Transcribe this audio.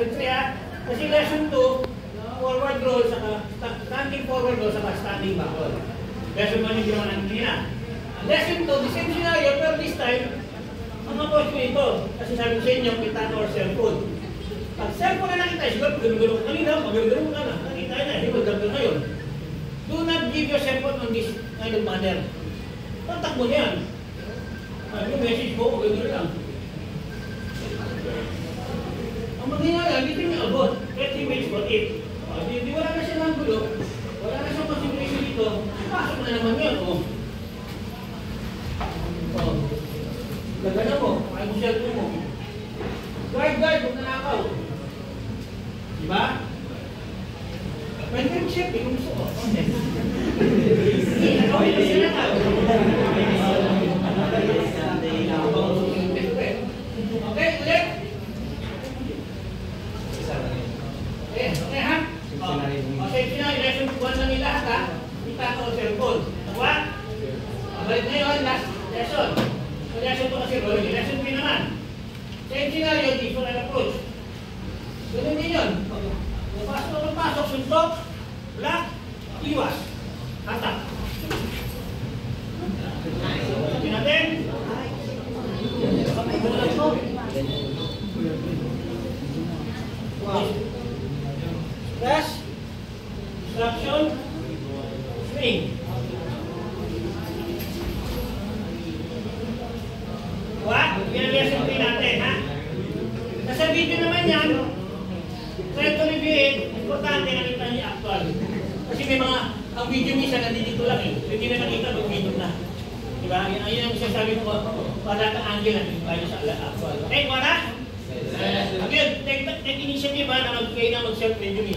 lesson 3 ha. Kasi lesson 2, forward roll, saka standing forward roll, saka standing back roll. Lesson 1 yung ginawa natin kanina. Lesson 2, the same scenario, pero this time, ang approach ko ito. Kasi sabi ko sa inyo, kita or cellphone. Pag cellphone na nakita, siguro pag-gulong ko kanina, pag-gulong ka na. Nakita na, hindi mag-gulong ngayon. Do not give your cellphone on this kind of manner. Kontak mo niyan. Yung message mo, pag-gulong lang. Ang mangyayari, dito yung abot. 30 minutes for it. Di wala na siya ng gulo. Wala na siyang concentration dito. Pasok na naman yun. Gagana mo. Kaya mo cellphone mo. Guard, huwag nanakaw. Diba? Pwede yung check, kung gusto ko. Hindi, nakawin na siya na. Okay, ulit. Okay ha? Okay, lesson 1 lang yung lahat ha. Kita ko ang cellphone. Nakuha? Balik ngayon, last lesson. So lesson 2 kasi rolling. Lesson 3 naman. Same scenario, different approach. Ganun din yun. Pasok, suntok, block, iwas. Hatak. Sabi natin. Press, instruction, swing. What? Yan ang lesson 3 natin, ha? Nasa video naman yan, try to review it, importante nakita niyo actual. Kasi may mga, ang video minsan nandito lang eh. So hindi na nakita, mag-video na. Diba? Yan ang sinasabi ko, para ka angle natin tayo sa actual. Okay, wala? Again, take initiative ha, na kayo na mag-self-review.